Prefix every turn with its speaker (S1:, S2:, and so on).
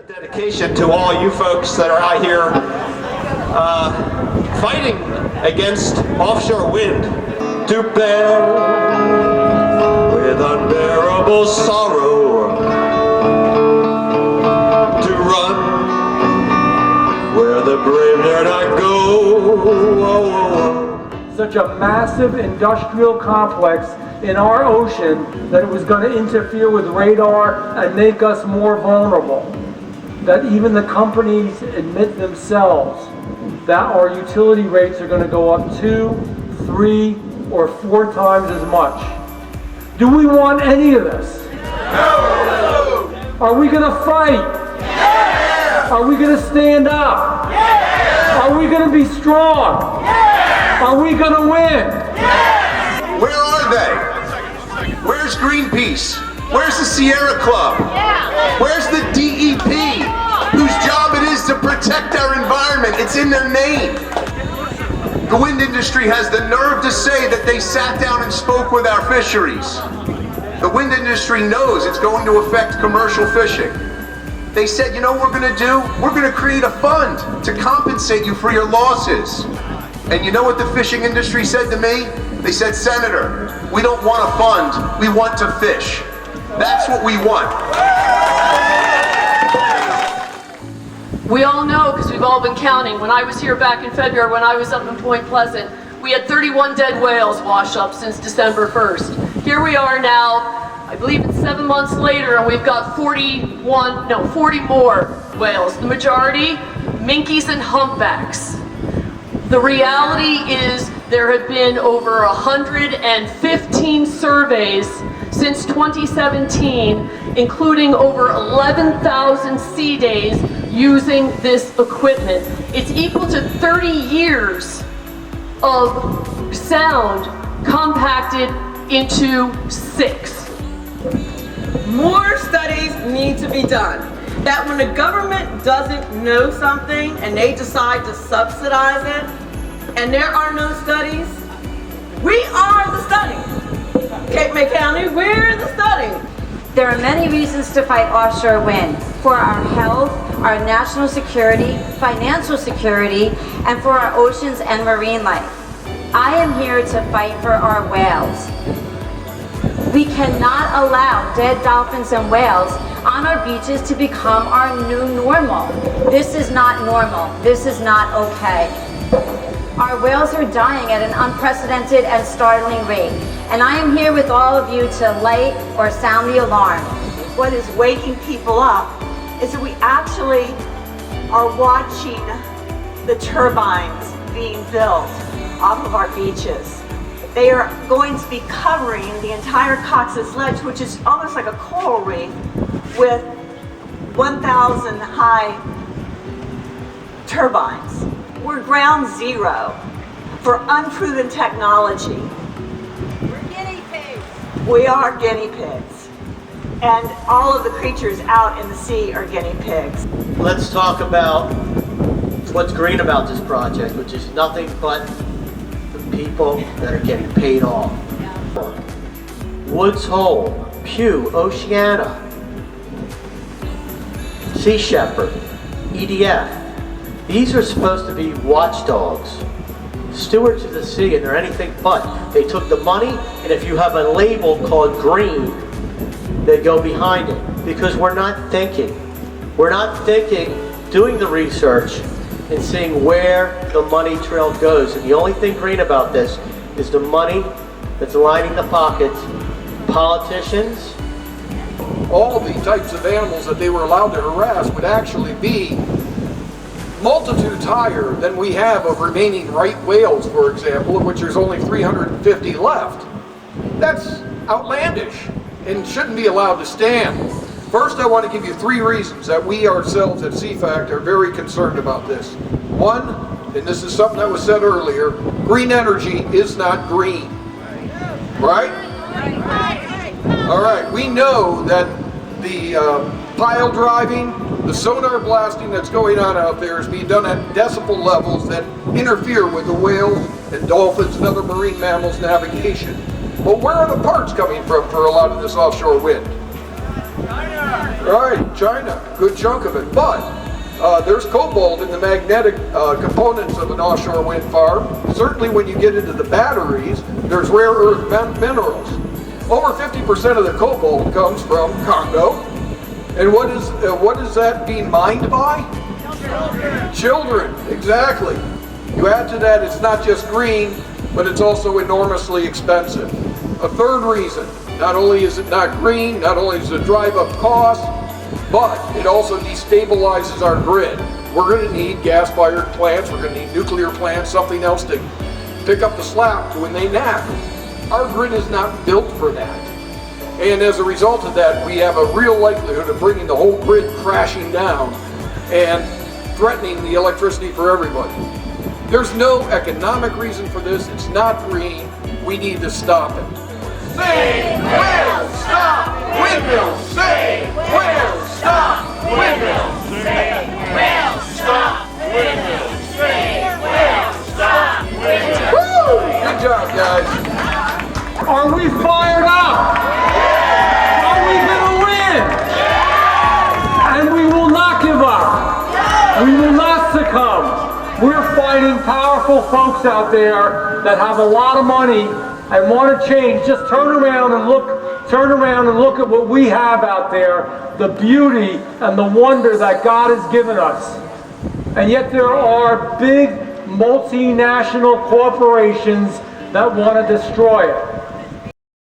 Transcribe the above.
S1: Dedication to all you folks that are out here fighting against offshore wind. To bear with unbearable sorrow, to run where the brave dare not go.
S2: Such a massive industrial complex in our ocean that it was going to interfere with radar and make us more vulnerable. That even the companies admit themselves that our utility rates are going to go up 2, 3, or 4 times as much. Do we want any of this?
S3: No!
S2: Are we going to fight?
S3: Yeah!
S2: Are we going to stand up?
S3: Yeah!
S2: Are we going to be strong?
S3: Yeah!
S2: Are we going to win?
S3: Yeah!
S4: Where are they? Where's Greenpeace? Where's the Sierra Club? Where's the DEP, whose job it is to protect our environment? It's in their name. The wind industry has the nerve to say that they sat down and spoke with our fisheries. The wind industry knows it's going to affect commercial fishing. They said, you know what we're going to do? We're going to create a fund to compensate you for your losses. And you know what the fishing industry said to me? They said, Senator, we don't want a fund, we want to fish. That's what we want.
S5: We all know, because we've all been counting, when I was here back in February, when I was up in Point Pleasant, we had 31 dead whales wash up since December 1st. Here we are now, I believe it's 7 months later, and we've got 40 more whales. The majority, minkies and humpbacks. The reality is there have been over 115 surveys since 2017, including over 11,000 sea days using this equipment. It's equal to 30 years of sound compacted into 6.
S6: More studies need to be done. That when the government doesn't know something and they decide to subsidize it, and there are no studies, we are the study. Cape May County, we're the study.
S7: There are many reasons to fight offshore wind: for our health, our national security, financial security, and for our oceans and marine life. I am here to fight for our whales. We cannot allow dead dolphins and whales on our beaches to become our new normal. This is not normal. This is not okay. Our whales are dying at an unprecedented and startling rate, and I am here with all of you to light or sound the alarm.
S8: What is waking people up is that we actually are watching the turbines being built off of our beaches. They are going to be covering the entire Cox's Ledge, which is almost like a coral reef, with 1,000 high turbines. We're ground zero for unproven technology.
S7: We're guinea pigs.
S8: We are guinea pigs. And all of the creatures out in the sea are guinea pigs.
S9: Let's talk about what's green about this project, which is nothing but the people that are getting paid off. Woods Hole, Pew, Oceana, Sea Shepherd, EDF. These are supposed to be watchdogs, stewards of the sea, and they're anything but. They took the money, and if you have a label called green, they go behind it. Because we're not thinking. We're not thinking, doing the research, and seeing where the money trail goes. And the only thing green about this is the money that's lining the pockets. Politicians.
S10: All the types of animals that they were allowed to harass would actually be multitudes higher than we have of remaining right whales, for example, of which there's only 350 left. That's outlandish and shouldn't be allowed to stand. First, I want to give you 3 reasons that we ourselves at CFACT are very concerned about this. One, and this is something that was said earlier, green energy is not green. Right? All right, we know that the pile driving, the sonar blasting that's going on out there is being done at decibel levels that interfere with the whales and dolphins and other marine mammals navigation. But where are the parts coming from for a lot of this offshore wind? China! Right, China, good chunk of it. But there's cobalt in the magnetic components of an offshore wind farm. Certainly when you get into the batteries, there's rare earth minerals. Over 50% of the cobalt comes from Congo. And what is that being mined by? Children, exactly. You add to that, it's not just green, but it's also enormously expensive. A third reason, not only is it not green, not only does it drive up costs, but it also destabilizes our grid. We're going to need gas-fired plants, we're going to need nuclear plants, something else to pick up the slack when they nap. Our grid is not built for that. And as a result of that, we have a real likelihood of bringing the whole grid crashing down and threatening the electricity for everybody. There's no economic reason for this. It's not green. We need to stop it.
S3: Say will stop windmills. Say will stop windmills. Say will stop windmills. Say will stop windmills.
S10: Woo! Good job, guys.
S2: Are we fired up? Are we gonna win? And we will not give up. We will not succumb. We're fighting powerful folks out there that have a lot of money and want to change. Just turn around and look at what we have out there, the beauty and the wonder that God has given us. And yet there are big multinational corporations that want to destroy it.